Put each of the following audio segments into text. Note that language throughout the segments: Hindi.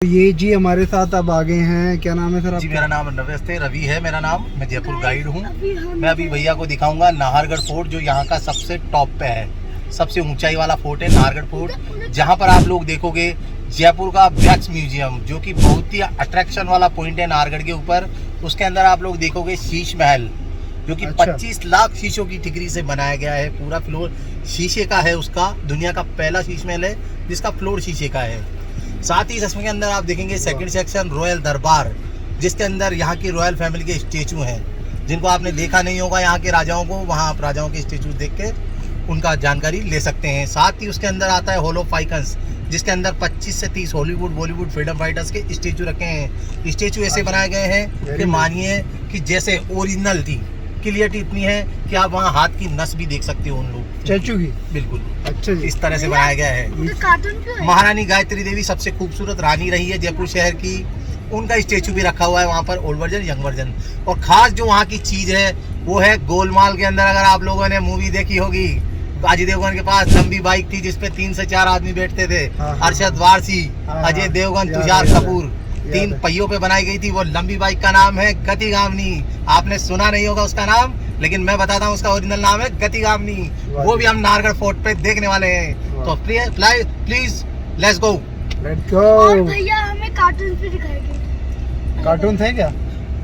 ये जी हमारे साथ अब आ गए हैं। क्या नाम है सर आपका? जी मेरा नाम नमस्ते रवि है मेरा नाम। मैं जयपुर गाइड हूँ। मैं अभी भैया को दिखाऊंगा नाहरगढ़ फोर्ट, जो यहाँ का सबसे टॉप पे है, सबसे ऊंचाई वाला फोर्ट है नाहरगढ़ फोर्ट। जहाँ पर आप लोग देखोगे जयपुर का वैक्स म्यूजियम, जो कि बहुत ही अट्रैक्शन वाला पॉइंट है नाहरगढ़ के ऊपर। उसके अंदर आप लोग देखोगे शीश महल, जो कि 25 लाख शीशों की टिकरी से बनाया गया है। पूरा फ्लोर शीशे का है। उसका दुनिया का पहला शीश महल है जिसका फ्लोर शीशे का है। साथ ही इसमें के अंदर आप देखेंगे सेकंड सेक्शन रॉयल दरबार, जिसके अंदर यहाँ की रॉयल फैमिली के स्टेचू हैं, जिनको आपने देखा नहीं होगा यहाँ के राजाओं को। वहाँ आप राजाओं के स्टेचू देख के उनका जानकारी ले सकते हैं। साथ ही उसके अंदर आता है हॉल ऑफ आइकन्स, जिसके अंदर 25 से 30 हॉलीवुड बॉलीवुड फ्रीडम फाइटर्स के स्टेचू रखे हैं। स्टेचू ऐसे बनाए गए हैं कि मानिए कि जैसे ओरिजिनल थी। क्लियरिटी इतनी है कि आप वहाँ हाथ की नस भी देख सकते हो उन लोग स्टैचू की। बिल्कुल अच्छा जी। इस तरह से बनाया गया है। महारानी गायत्री देवी सबसे खूबसूरत रानी रही है जयपुर शहर की। उनका स्टेचू भी रखा हुआ है वहाँ पर, ओल्ड वर्जन यंग वर्जन। और खास जो वहाँ की चीज है वो है गोलमाल के अंदर। अगर आप लोगों ने मूवी देखी होगी, अजय देवगन के पास लंबी बाइक थी जिसपे 3 से 4 आदमी बैठते थे। अरशद वारसी, अजय देवगन, तुषार कपूर, 3 पहियों पे बनाई गई थी। वो लंबी बाइक का नाम है गतिगामिनी। आपने सुना नहीं होगा उसका नाम, लेकिन मैं बताता हूँ उसका ओरिजिनल नाम है गतिगामिनी। वो भी हम नाहरगढ़ फोर्ट पे देखने वाले हैं। तो प्लीज लेट्स गो। और भैया हमें कार्टून भी दिखाएंगे। कार्टून थे क्या?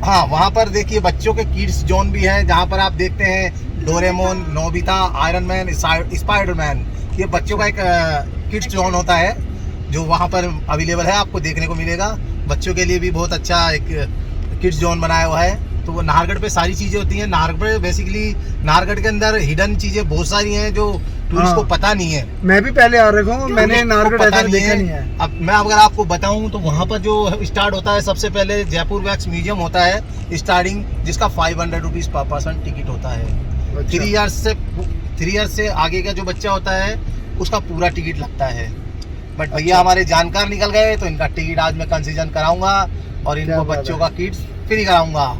हाँ, वहाँ पर देखिए बच्चों के किड्स जोन भी है, जहाँ पर आप देखते हैं Doraemon, Nobita, iron man, Spiderman. ये बच्चों का एक किड्स जोन होता है जो वहाँ पर अवेलेबल है, आपको देखने को मिलेगा। बच्चों के लिए भी बहुत अच्छा एक किड्स जोन बनाया हुआ है। तो वो नाहरगढ़ पे सारी चीजें होती हैं। नाहरगढ़ बेसिकली नाहरगढ़ के अंदर हिडन चीजें बहुत सारी हैं जो टूरिस्ट को पता नहीं है। मैं भी पहले आ रखा हूँ, मैंने नाहरगढ़ ऐसा देखा नहीं है। अब मैं अगर आपको बताऊं तो वहाँ पर जो स्टार्ट होता है, सबसे पहले जयपुर वैक्स म्यूजियम होता है स्टार्टिंग, जिसका 500 रुपीज पर पर्सन टिकट होता है। 3 ईयर्स से आगे का जो बच्चा होता है उसका पूरा टिकट लगता है। बट भैया हमारे जानकार निकल गए तो इनका टिकट आज मैं कंसेशन कराऊंगा और इनको बच्चों का किट्स फ्री कराऊंगा।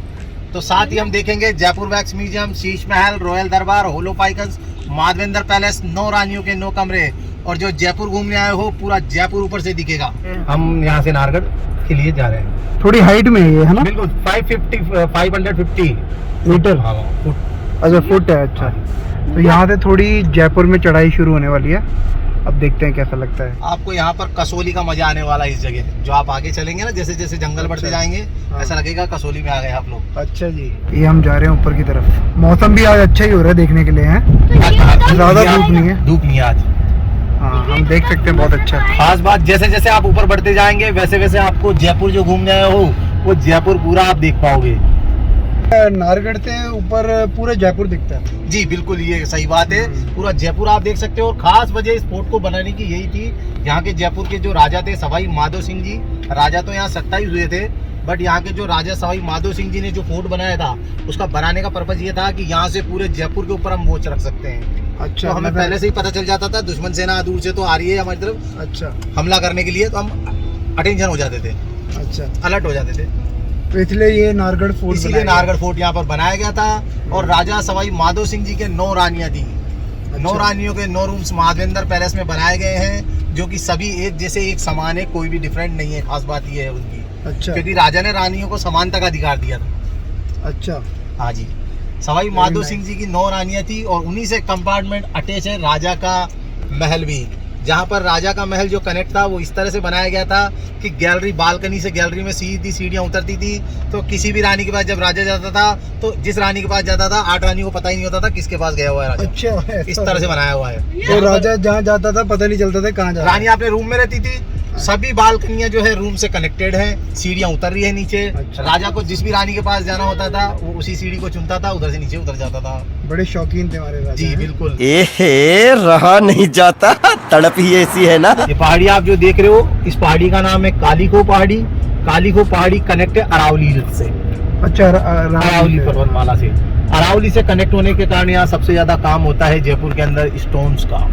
तो साथ ही हम देखेंगे Jaipur wax museum, Sheesh Mahal, royal दरबार, hall of icons, Madhavendra palace, 9 रानियों के 9 कमरे। और जो जयपुर घूमने आए हो, पूरा जयपुर ऊपर से दिखेगा। हम यहाँ से नाहरगढ़ के लिए जा रहे हैं। थोड़ी हाइट में है ना? बिल्कुल 550 मीटर। फुट। अच्छा फुट है। अच्छा, तो यहाँ से थोड़ी जयपुर में चढ़ाई शुरू होने वाली है। अब देखते हैं कैसा लगता है। आपको यहाँ पर कसोली का मजा आने वाला है इस जगह। जो आप आगे चलेंगे ना, जैसे जैसे जंगल बढ़ते जाएंगे, ऐसा लगेगा कसोली में आ गए आप लोग। अच्छा जी, ये हम जा रहे हैं ऊपर की तरफ। मौसम भी आज अच्छा ही हो रहा है देखने के लिए है। ज्यादा धूप नहीं है। धूप नहीं है आज। हाँ, हम देख सकते हैं, बहुत अच्छा। खास बात, जैसे जैसे आप ऊपर बढ़ते जाएंगे वैसे वैसे आपको जयपुर जो घूमने आए हो वो जयपुर पूरा आप देख पाओगे। नाहरगढ़ से ऊपर पूरा जयपुर दिखता है। जी बिल्कुल, ये सही बात है। पूरा जयपुर आप देख सकते हो। और खास वजह इस फोर्ट को बनाने की यही थी, यहाँ के जयपुर के जो राजा थे सवाई माधो सिंह जी। राजा तो यहाँ 27 हुए थे, बट यहाँ के जो राजा सवाई माधो सिंह जी ने जो फोर्ट बनाया था, उसका बनाने का पर्पज ये था कि यहाँ से पूरे जयपुर के ऊपर हम वॉच रख सकते हैं। अच्छा, तो हमें पहले से ही पता चल जाता था दुश्मन सेना दूर से तो आ रही है हमारी तरफ अच्छा हमला करने के लिए, तो हम अटेंशन हो जाते थे, अच्छा अलर्ट हो जाते थे। तो इसलिए ये नाहरगढ़ फोर्ट, इसीलिए नाहरगढ़ फोर्ट यहाँ पर बनाया गया था। और राजा सवाई माधो सिंह जी के 9 रानियां थी। 9 रानियों के 9 रूम्स माधवेंद्र पैलेस में बनाए गए हैं, जो कि सभी एक जैसे एक समान है, कोई भी डिफरेंट नहीं है। खास बात ये है उनकी। अच्छा, क्योंकि राजा ने रानियों को समानता का अधिकार दिया था। अच्छा, हाँ जी, सवाई माधो सिंह जी की 9 रानियां थी और उन्हीं से कंपार्टमेंट अटैच है राजा का महल भी। जहाँ पर राजा का महल जो कनेक्ट था वो इस तरह से बनाया गया था कि गैलरी, बालकनी से गैलरी में सीधी सीढ़ियाँ उतरती थी। तो किसी भी रानी के पास जब राजा जाता था, तो जिस रानी के पास जाता था 8 रानियों को पता ही नहीं होता था किसके पास गया हुआ है राजा। अच्छा, इस तरह से बनाया हुआ है। तो राजा जहाँ जाता था पता नहीं चलता था कहाँ जा रहा है। रानी अपने रूम में रहती थी। सभी बालकनियां जो है रूम से कनेक्टेड है, सीढ़ियां उतर रही है नीचे। अच्छा। राजा को जिस भी रानी के पास जाना होता था वो उसी सीढ़ी को चुनता था, उधर से नीचे उतर जाता था। बड़े शौकीन थे हमारे राजा। जी बिल्कुल। एहे, रहा नहीं जाता, तड़प ही ऐसी है ना। ये पहाड़ी आप जो देख रहे हो, इस पहाड़ी का नाम है कालीखो पहाड़ी। कालीखो पहाड़ी कनेक्ट है अरावली से। अच्छा, अरावली पर्वतमाला से। अरावली से कनेक्ट होने के कारण यहाँ सबसे ज्यादा काम होता है जयपुर के अंदर स्टोन्स का।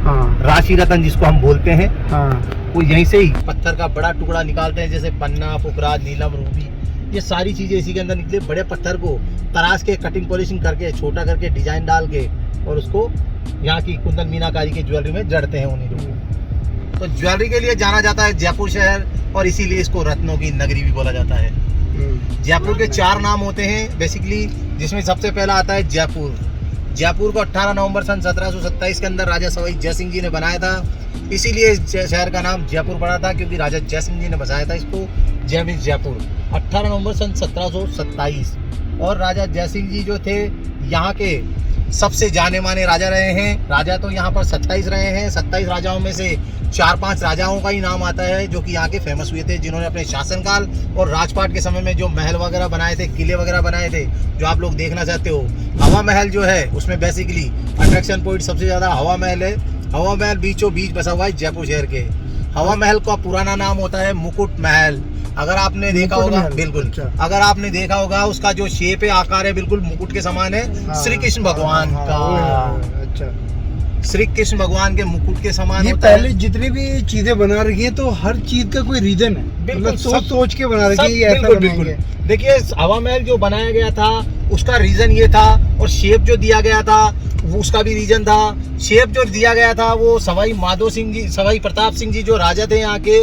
हाँ, राशि रतन जिसको हम बोलते हैं, हाँ, वो यहीं से ही पत्थर का बड़ा टुकड़ा निकालते हैं, जैसे पन्ना, फुकराज, नीलम, रूबी, ये सारी चीजें इसी के अंदर निकले। बड़े पत्थर को तराश के, कटिंग पॉलिशिंग करके, छोटा करके, डिजाइन डाल के और उसको यहाँ की कुंदन मीनाकारी की ज्वेलरी में जड़ते हैं उन्हीं लोग। तो ज्वेलरी के लिए जाना जाता है जयपुर शहर, और इसीलिए इसको रत्नों की नगरी भी बोला जाता है। जयपुर के 4 नाम होते हैं बेसिकली, जिसमें सबसे पहला आता है जयपुर। जयपुर को 18 नवंबर सन 1727 के अंदर राजा सवाई जय सिंह जी ने बनाया था, इसीलिए इस शहर का नाम जयपुर पड़ा था, क्योंकि राजा जय सिंह जी ने बसाया था इसको। जय मीन्स जयपुर। 18 नवंबर सन 1727। और राजा जय सिंह जी जो थे यहाँ के सबसे जाने माने राजा रहे हैं। राजा तो यहाँ पर 27 रहे हैं। 27 राजाओं में से 4-5 राजाओं का ही नाम आता है जो कि यहाँ के फेमस हुए थे, जिन्होंने अपने शासनकाल और राजपाट के समय में जो महल वगैरह बनाए थे, किले वगैरह बनाए थे, जो आप लोग देखना चाहते हो। हवा महल जो है उसमें बेसिकली अट्रैक्शन पॉइंट सबसे ज़्यादा हवा महल है। हवा महल बीचों बीच बसा हुआ है जयपुर शहर के। हवा महल का पुराना नाम होता है मुकुट महल। अगर आपने देखा होगा, बिल्कुल, अगर आपने देखा होगा उसका जो शेप है, आकार है, बिल्कुल मुकुट के समान है। श्री कृष्ण भगवान का, अच्छा, श्री कृष्ण भगवान के मुकुट के समान ये होता पहले है। जितनी भी चीजें बना रही है तो हर चीज का कोई रीजन है, बिल्कुल, मतलब सब- सोच के बना रही है, ये ऐसा बिल्कुल बनाएंगे। बिल्कुल। देखिए हवा महल जो बनाया गया था उसका रीजन ये था, और शेप जो दिया गया था वो उसका भी रीजन था। शेप जो दिया गया था वो सवाई माधो सिंह जी, सवाई प्रताप सिंह जी जो राजा थे यहाँ के,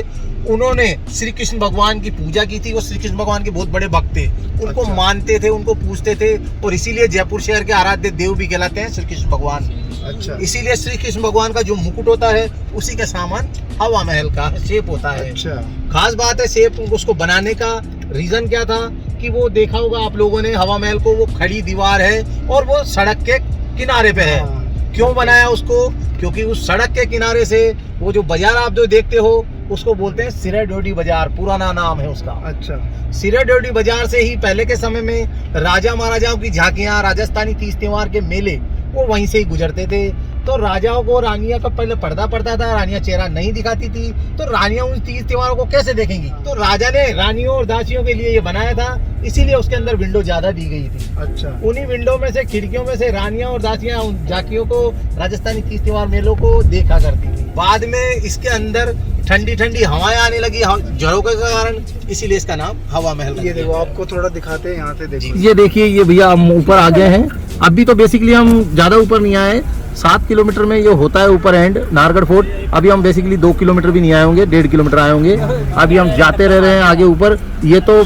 उन्होंने श्री कृष्ण भगवान की पूजा की थी। वो श्री कृष्ण भगवान के बहुत बड़े भक्त थे, उनको अच्छा। मानते थे, उनको पूजते थे, और इसीलिए जयपुर शहर के आराध्य देव भी कहलाते हैं श्री कृष्ण भगवान। अच्छा, इसीलिए श्री कृष्ण भगवान का जो मुकुट होता है उसी के सामान हवा महल का शेप होता है। अच्छा, खास बात है शेप उसको बनाने का रीजन क्या था कि वो देखा होगा आप लोगों ने हवा महल को, वो खड़ी दीवार है और वो सड़क के किनारे पे है। हाँ। क्यों बनाया उसको? क्योंकि उस सड़क के किनारे से वो जो बाजार आप जो देखते हो उसको बोलते हैं सिरे डोडी बाजार, पुराना नाम है उसका। अच्छा, सिरे डोडी बाजार से ही पहले के समय में राजा महाराजाओं की झांकियां, राजस्थानी तीज त्योहार के मेले वो वहीं से ही गुजरते थे। तो राजाओं को रानियां का पहले पर्दा पड़ता था, रानियां चेहरा नहीं दिखाती थी, तो रानियां उन तीज त्योहारों को कैसे देखेंगी? तो राजा ने रानियों और दासियों के लिए ये बनाया था, इसीलिए उसके अंदर विंडो ज्यादा दी गई थी। अच्छा, उन्हीं विंडो में से, खिड़कियों में से रानियां और दासियां उन झांकियों को, राजस्थानी तीज त्योहार मेलों को देखा करती थी। बाद में इसके अंदर ठंडी ठंडी हवाएं आने लगी झरोके के कारण, इसीलिए इसका नाम हवा महल रख ये दिया देखो गया। आपको थोड़ा दिखाते हैं, यहाँ से देखो। ये देखिए, ये भैया हम ऊपर आ गए हैं। अभी तो बेसिकली हम ज़्यादा ऊपर नहीं आए, 7 किलोमीटर में ये होता है ऊपर एंड नाहरगढ़ फोर्ट। अभी हम बेसिकली 2 किलोमीटर भी नहीं आए होंगे, 1.5 किलोमीटर आए होंगे। अभी हम जाते रह रहे हैं आगे ऊपर। ये तो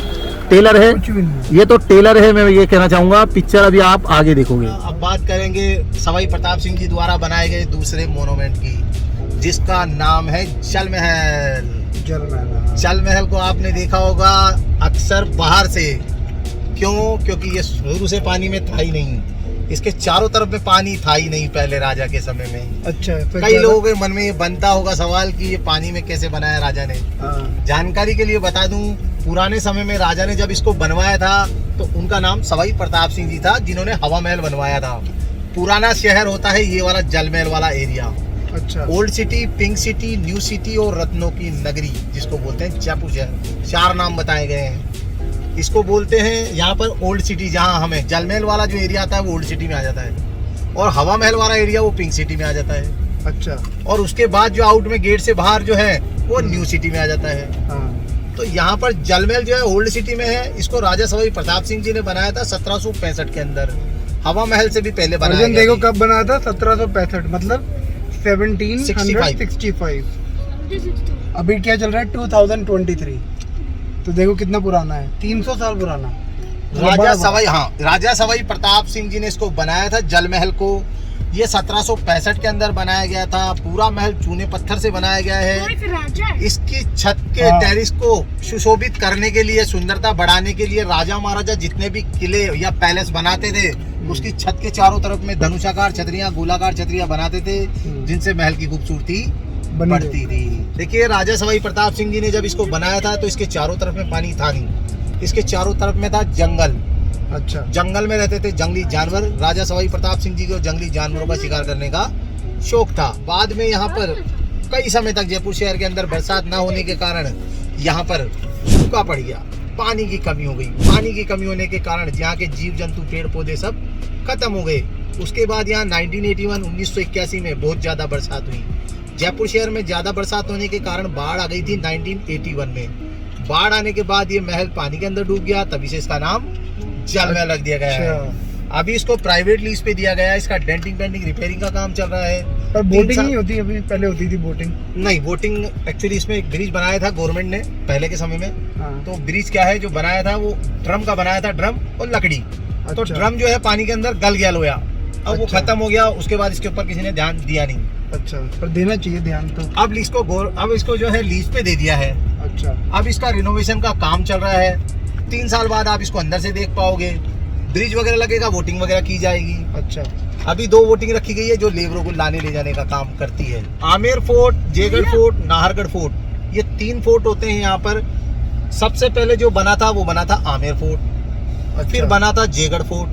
टेलर है, कुछ भी नहीं। ये तो टेलर है, मैं ये कहना चाहूँगा। पिक्चर अभी आप आगे देखोगे। अब बात करेंगे सवाई प्रताप सिंह जी द्वारा बनाए गए दूसरे मोनूमेंट की, जिसका नाम है जल महल। जल महल, हाँ। जल महल को आपने देखा होगा अक्सर बाहर से। क्यों? क्योंकि ये शुरू से पानी में था ही नहीं, इसके चारों तरफ में पानी था ही नहीं पहले राजा के समय में। अच्छा, फिर कई क्या लोगों के मन में ये बनता होगा सवाल कि ये पानी में कैसे बनाया राजा ने। था? हाँ, जानकारी के लिए बता दूं, पुराने समय में राजा ने जब इसको बनवाया था तो उनका नाम सवाई प्रताप सिंह जी था, जिन्होंने हवा महल बनवाया था। पुराना शहर होता है ये वाला जल महल वाला एरिया। अच्छा, old city, pink city, new city और रत्नों की नगरी, जिसको बोलते हैं जयपुर शहर। 4 नाम बताए गए हैं। इसको बोलते हैं यहाँ पर ओल्ड सिटी, जहाँ हमें जल महल वाला जो एरिया आता है वो ओल्ड सिटी में आ जाता है, और हवा महल वाला एरिया वो पिंक सिटी में आ जाता है। अच्छा, और उसके बाद जो आउट में गेट से बाहर जो है वो न्यू सिटी में आ जाता है। हाँ, तो यहाँ पर जल महल जो है ओल्ड सिटी में है। इसको राजा सवाई प्रताप सिंह जी ने बनाया था 1765 के अंदर। हवा महल से भी पहले बनाया अर्जुन गया देखो था। कब बना था, 1765, मतलब 1765। अभी क्या चल रहा है, 2023। तो देखो कितना पुराना है, 300 साल पुराना। राजा सवाई, हाँ, राजा सवाई प्रताप सिंह जी ने इसको बनाया था जल महल को। ये 1765 के अंदर बनाया गया था। पूरा महल चूने पत्थर से बनाया गया है। इसकी छत के हाँ। टेरिस को सुशोभित करने के लिए, सुंदरता बढ़ाने के लिए राजा महाराजा जितने भी किले या पैलेस बनाते थे, उसकी छत के चारों तरफ में धनुषाकार छतरियां, गोलाकार छतरियां बनाते थे, जिनसे महल की खूबसूरती बढ़ती थी। देखिए राजा सवाई प्रताप सिंह जी ने जब इसको बनाया था तो इसके चारों तरफ में पानी था नहीं, इसके चारों तरफ में था जंगल। अच्छा, जंगल में रहते थे जंगली जानवर। राजा सवाई प्रताप सिंह जी को जंगली जानवरों का शिकार करने का शौक था। बाद में यहाँ पर कई समय तक जयपुर शहर के अंदर बरसात न होने के कारण यहाँ पर सूखा पड़ गया, पानी की कमी हो गई। पानी की कमी होने के कारण यहाँ के जीव जंतु, पेड़ पौधे सब खत्म हो गए। उसके बाद यहाँ 1981 में बहुत ज्यादा बरसात हुई। जयपुर शहर में ज्यादा बरसात होने के कारण बाढ़ आ गई थी 1981 में। बाढ़ आने के बाद ये महल पानी के अंदर डूब गया, तभी से इसका नाम जल महल रख दिया गया है। अभी इसको प्राइवेट लीज पे दिया गया है। इसका डेंटिंग पेंटिंग रिपेयरिंग का काम चल रहा है। पर 3 बोटिंग साल- नहीं होती अभी, पहले होती थी बोटिंग। नहीं, बोटिंग एक्चुअली इसमें एक ब्रिज बनाया था गवर्नमेंट ने पहले के समय में। हाँ। तो ब्रिज क्या है जो बनाया था, वो ड्रम का बनाया था, ड्रम और लकड़ी। तो अच्छा। ड्रम जो है पानी के अंदर गल गया लोया, अब वो अच्छा। खत्म हो गया। उसके बाद इसके ऊपर किसी ने ध्यान दिया नहीं। अच्छा, पर देना चाहिए ध्यान तो। अब इसको जो है लीज पे दे दिया है। अच्छा। अब इसका रिनोवेशन का काम चल रहा है। 3 साल बाद आप इसको अंदर से देख पाओगे। ब्रिज वगैरह लगेगा, वोटिंग वगैरह की जाएगी। अच्छा। अभी 2 वोटिंग रखी गई है जो लेबरों को लाने ले जाने का काम करती है। Amer fort, Jaigarh fort, Nahargarh fort, ये 3 फोर्ट होते हैं यहाँ पर। सबसे पहले जो बना था वो बना था आमेर फोर्ट, अच्छा। फिर बना था जयगढ़ फोर्ट,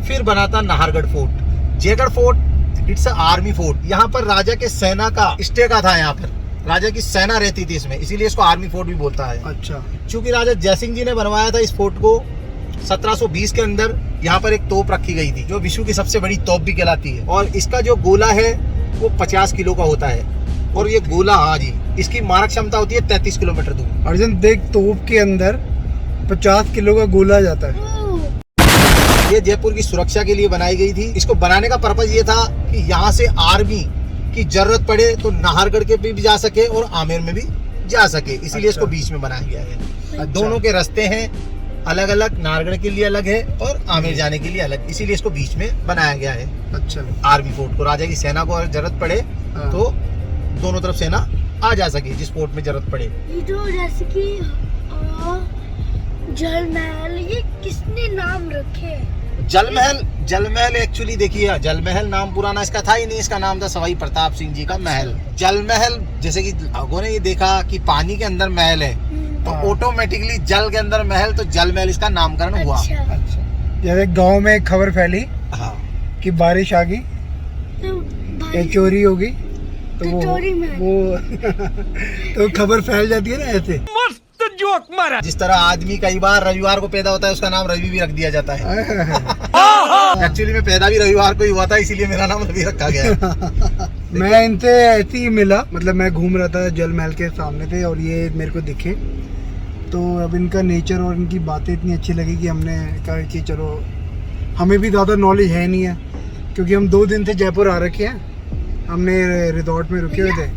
फिर बना था Nahargarh fort. Jaigarh fort it's army fort. यहाँ पर राजा के सेना का स्टे का था, यहाँ पर राजा की सेना रहती थी इसमें, इसीलिए इसको आर्मी फोर्ट भी बोलता है। अच्छा। चूंकि राजा जयसिंह जी ने बनवाया था इस फोर्ट को 1720 के अंदर। यहाँ पर एक तोप रखी गई थी जो विश्व की सबसे बड़ी तोप भी कहलाती है, और इसका जो गोला है वो 50 किलो का होता है। और ये गोला, हाँ जी, इसकी मारक क्षमता होती है 33 किलोमीटर दूर। अर्जुन देख, तोप के अंदर 50 किलो का गोला जाता है। ये जयपुर की सुरक्षा के लिए बनाई गई थी। इसको बनाने का पर्पज ये था कि यहाँ से आर्मी की जरूरत पड़े तो नाहरगढ़ के भी जा सके और आमेर में भी जा सके, इसीलिए इसको बीच में बनाया गया है। अच्छा। दोनों के रास्ते हैं अलग अलग, नाहरगढ़ के लिए अलग है और आमेर जाने के लिए अलग, इसीलिए इसको बीच में बनाया गया है। अच्छा। आर्मी फोर्ट को राजा की सेना को अगर जरूरत पड़े हाँ। तो दोनों तरफ सेना आ जा सके जिस फोर्ट में जरूरत पड़े। ये जो जैसे कि जल महल, ये किसने नाम रखे? जल महल एक्चुअली देखिए, जल महल नाम पुराना इसका था ही नहीं, इसका नाम था सवाई प्रताप सिंह जी का महल। जल महल जैसे कि लोगों ने ये देखा कि पानी के अंदर महल है तो हाँ। ऑटोमेटिकली जल के अंदर महल, तो जल महल इसका नामकरण हुआ। अच्छा। अच्छा। जैसे गांव में एक खबर फैली हाँ, कि बारिश आ गई, तो भाई एक चोरी हो गई, तो तो चोरी में वो तो खबर फैल जाती है ना ऐसे। जिस तरह आदमी कई बार रविवार को पैदा होता है उसका नाम रवि भी रख दिया जाता है। एक्चुअली मैं पैदा भी रविवार को ही हुआ था, इसीलिए मेरा नाम रवि रखा गया है। मैं इनसे ऐसे ही मिला, मतलब मैं घूम रहा था जल महल के सामने थे और ये मेरे को दिखे, तो अब इनका नेचर और इनकी बातें इतनी अच्छी लगी कि हमने कहा कि चलो, हमें भी ज़्यादा नॉलेज है नहीं है क्योंकि हम 2 दिन से जयपुर आ रखे हैं, हमने रिजॉर्ट में रुके हुए थे,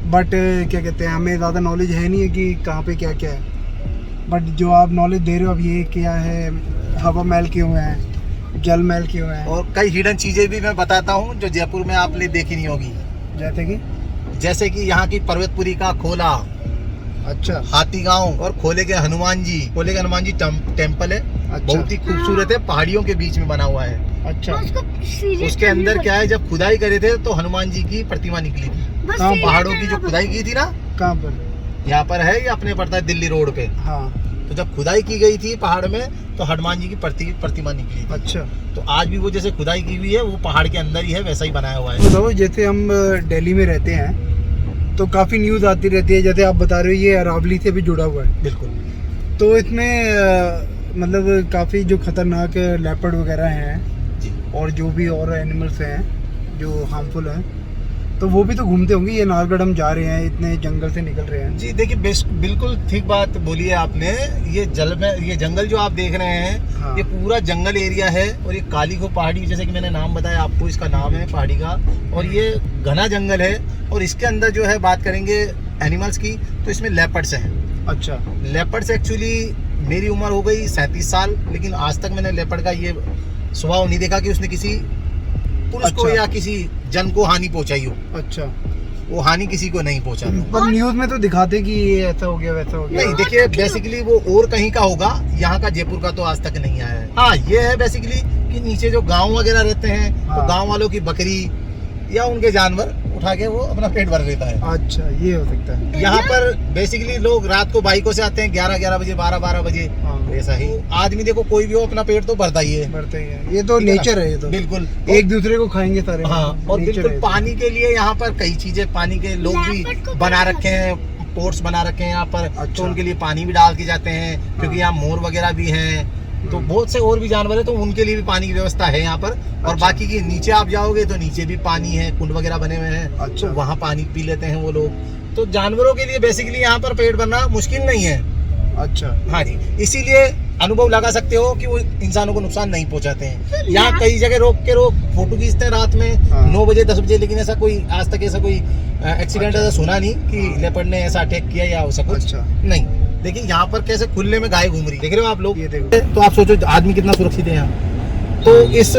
बट क्या कहते हैं, हमें ज़्यादा नॉलेज है नहीं है कि कहाँ पे क्या क्या है। बट जो आप नॉलेज दे रहे हो अब, ये क्या है, हवा महल क्यों है, जल महल क्यों है, और कई हिडन चीजें भी मैं बताता हूँ जो जयपुर में आपने देखी नहीं होगी, जैसे कि यहाँ की पर्वतपुरी का खोला, अच्छा हाथी गांव और खोले के हनुमान जी टेम्पल है। अच्छा बहुत ही खूबसूरत है, पहाड़ियों के बीच में बना हुआ है। अच्छा। उसके अंदर क्या है, जब खुदाई करे थे तो हनुमान जी की प्रतिमा निकली थी। कहाँ पहाड़ों की जो खुदाई की थी ना, कहाँ पर? यहाँ पर है, ये अपने पड़ता है दिल्ली रोड पे। हाँ। तो जब खुदाई की गई थी पहाड़ में तो हनुमान जी की प्रतिमा निकली थी। अच्छा। तो आज भी वो जैसे खुदाई की हुई है वो पहाड़ के अंदर ही है, वैसा ही बनाया हुआ है। बताओ, जैसे हम दिल्ली में रहते हैं तो काफ़ी न्यूज़ आती रहती है, जैसे आप बता रहे हो ये अरावली से भी जुड़ा हुआ है, बिल्कुल। तो इसमें मतलब काफ़ी जो खतरनाक लेपर्ड वगैरह हैं जी। और जो भी और एनिमल्स हैं जो हार्मफुल हैं, तो वो भी तो घूमते होंगे। ये नाहरगढ़ हम जा रहे हैं, इतने जंगल से निकल रहे हैं। जी देखिए, बिल्कुल ठीक बात बोली है आपने। ये जंगल जो आप देख रहे हैं, हाँ। ये पूरा जंगल एरिया है और ये कालीखो पहाड़ी, जैसे कि मैंने नाम बताया आपको, इसका नाम है पहाड़ी का, और ये घना जंगल है। और इसके अंदर जो है बात करेंगे एनिमल्स की तो इसमें लेपर्ड्स हैं। अच्छा। लेपर्ड्स एक्चुअली, मेरी उम्र हो गई 37 साल, लेकिन आज तक मैंने लेपर्ड का ये स्वभाव नहीं देखा कि उसने किसी पुरुष को अच्छा। या किसी जन को हानि पहुंचाई हो। अच्छा। वो हानि किसी को नहीं पहुंचाता। पर न्यूज़ में तो दिखाते कि ये ऐसा हो गया वैसा हो गया। नहीं, देखिए बेसिकली वो और कहीं का होगा, यहाँ का जयपुर का तो आज तक नहीं आया है। हाँ, ये है बेसिकली कि नीचे जो गांव वगैरह रहते हैं हाँ। तो गांव वालों की बकरी या उनके जानवर उठा के वो अपना पेट भर लेता है। अच्छा, ये हो सकता है। यहाँ पर बेसिकली लोग रात को बाइकों से आते हैं 11-11 बजे, 12-12 बजे। हाँ। ऐसा ही आदमी देखो, कोई भी हो अपना पेट तो भरता ही है। बढ़ते ही है, ये तो ठीक है ना? नेचर है, ये तो बिल्कुल। एक दूसरे को खाएंगे सारे। हाँ, और नेचर बिल्कुल है। पानी के लिए यहाँ पर कई चीजें, पानी के लोग भी लेपर्ड को बना क्या रखे हैं, पोर्ट्स बना रखे हैं यहाँ पर। अच्छा। तो उनके लिए पानी भी डाल के जाते हैं, क्योंकि यहाँ मोर वगैरह भी हैं, तो बहुत से और भी जानवर है, तो उनके लिए भी पानी की व्यवस्था है यहाँ पर। और अच्छा। बाकी की नीचे आप जाओगे तो नीचे भी पानी है, कुंड वगैरह बने हुए हैं। अच्छा। तो वहाँ पानी पी लेते हैं वो लोग। तो जानवरों के लिए बेसिकली यहाँ पर पेट भरना मुश्किल नहीं है। अच्छा। हाँ जी, इसीलिए अनुभव लगा सकते हो कि वो इंसानों को नुकसान नहीं पहुंचाते हैं। यहाँ कई जगह रोक फोटो खींचते हैं रात में हाँ। 9 बजे 10 बजे, लेकिन ऐसा कोई आज तक ऐसा कोई एक्सीडेंट ऐसा सुना नहीं कि लेपर्ड ने ऐसा अटैक किया या ऐसा कुछ अच्छा। नहीं। देखिए यहाँ पर कैसे खुले में गाय घूम रही, देख रहे हो आप लोग, ये देखो। तो आप सोचो आदमी कितना सुरक्षित है यहाँ। तो इस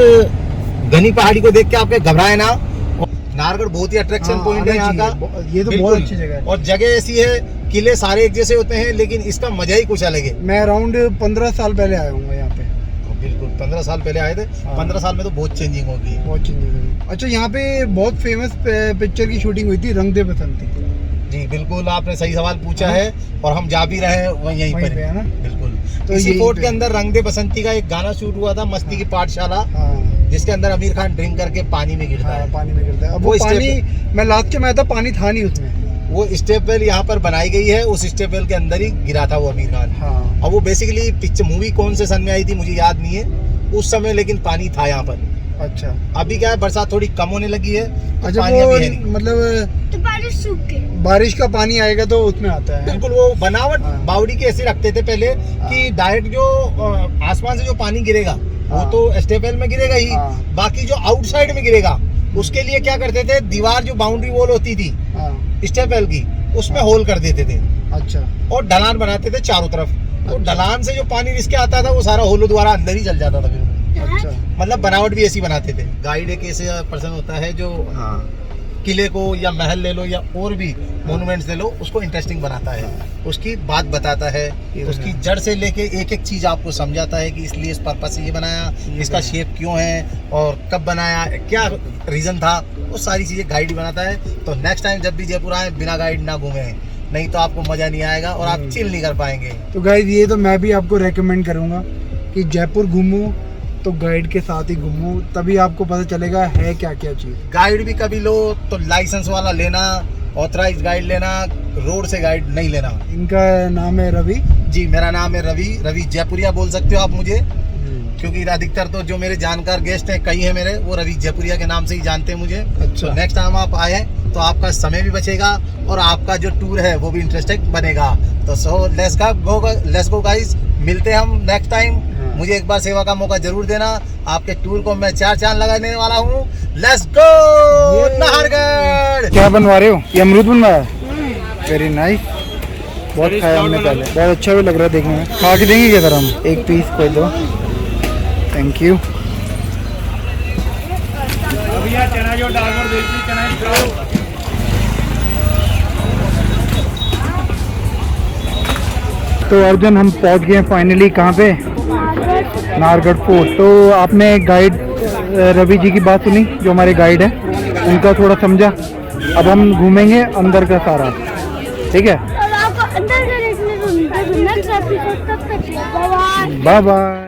घनी पहाड़ी को देख के आपके घबराए ना। नाहरगढ़ बहुत ही अट्रैक्शन हाँ, पॉइंट है यहाँ का। ये तो बहुत बिल्कुल। अच्छी जगह है। और जगह ऐसी है, किले सारे एक जैसे होते हैं, लेकिन इसका मजा ही कुछ अलग है। मैं अराउंड 15 साल पहले आया हूँ यहाँ पे। बिल्कुल 15 साल पहले आए थे। हाँ। 15 साल में तो बहुत चेंजिंग हो गई है। बहुत चेंजेस हुई। अच्छा, यहाँ पे बहुत फेमस पिक्चर की शूटिंग हुई थी, रंग दे बसंती। जी बिल्कुल, आपने सही सवाल पूछा है और हम जा भी रहे हैं यहीं वहीं पर पे है ना? बिल्कुल। तो तो इसी यहीं फोर्ट पे के अंदर रंग दे बसंती का एक गाना शूट हुआ था, मस्ती की पाठशाला, हाँ, जिसके अंदर आमिर खान ड्रिंक करके पानी में गिरता हाँ, है। पानी में गिरता है। अब वो वो स्टेप- पानी, मैं लास्ट में आया था, पानी था नहीं उसमें। वो स्टेप वेल यहाँ पर बनाई गई है, उस स्टेप वेल के अंदर ही गिरा था वो आमिर खान। हाँ, और वो बेसिकली पिक्चर मूवी कौन से सन में आई थी मुझे याद नहीं है उस समय, लेकिन पानी था यहाँ पर। अच्छा। अभी क्या है, बरसात थोड़ी कम होने लगी है, तो अच्छा, पानी वो अभी है नहीं। मतलब तो पानी सूख के बारिश का पानी आएगा तो उसमें आता है। बिल्कुल, वो बनावट हाँ। बावड़ी की ऐसी रखते थे पहले कि डायरेक्ट जो आसमान से जो पानी गिरेगा वो हाँ। तो स्टेपवेल में गिरेगा ही, हाँ। बाकी जो आउटसाइड में गिरेगा उसके लिए क्या करते थे, दीवार जो बाउंड्री वॉल होती थी हाँ, स्टेपवेल की, उसमें होल कर देते थे अच्छा। और ढलान बनाते थे चारों तरफ। तो अच्छा। ढलान से जो पानी रिसके आता था वो सारा होलो द्वारा अंदर ही चल जाता था फिर। अच्छा। मतलब बनावट भी ऐसी बनाते थे। गाइड एक ऐसे पर्सन होता है जो किले को या महल ले लो या और भी मॉन्यूमेंट्स ले लो, उसको इंटरेस्टिंग बनाता है, उसकी बात बताता है, उसकी जड़ से लेके एक एक चीज आपको समझाता है कि इसलिए इस पर्पस से ये बनाया, इसका शेप क्यों है और कब बनाया, क्या रीजन था, वो सारी चीजें गाइड बनाता है। तो नेक्स्ट टाइम जब भी जयपुर आए बिना गाइड ना घूमे, नहीं तो आपको मजा नहीं आएगा और आप चिल नहीं कर पाएंगे। तो गाइस, ये तो मैं भी आपको रेकमेंड करूंगा कि जयपुर घूमो तो गाइड के साथ ही घूमो, तभी आपको पता चलेगा है क्या क्या चीज। गाइड भी कभी लो तो लाइसेंस वाला लेना, ऑथराइज्ड गाइड लेना, रोड से गाइड नहीं लेना। इनका नाम है रवि। जी मेरा नाम है रवि जयपुरिया बोल सकते हो आप मुझे, क्योंकि अधिकतर तो जो मेरे जानकार गेस्ट हैं कई हैं मेरे, वो रवि जयपुरिया के नाम से ही जानते हैं मुझे। अच्छा। तो नेक्स्ट टाइम आप आए तो आपका समय भी बचेगा और आपका जो टूर है वो भी इंटरेस्टिंग बनेगा। तो सो लेट्स गो गाइस, मिलते हैं हम नेक्स्ट टाइम। हाँ। मुझे एक बार सेवा का मौका जरूर देना, आपके टूर को मैं 4 चांद लगाने वाला हूँ। Let's go Nahargarh. क्या बनवा रहे हो? ये अमरूद बनवाया? Very nice. बहुत खाया हमने पहले, बहुत अच्छा भी लग रहा है देखने में। खा के देंगे क्या सर हम? एक पीस कोई दो। Thank you. तो अर्जुन, हम पहुंच गए फाइनली। कहाँ पे? नाहरगढ़ फोर्ट। तो आपने गाइड रवि जी की बात सुनी, जो हमारे गाइड हैं, उनका थोड़ा समझा। अब हम घूमेंगे अंदर का सारा, ठीक है? और आपको अंदर का देखने को मिलता है। नेक्स्ट एपिसोड तक बाय बाय। Bye bye.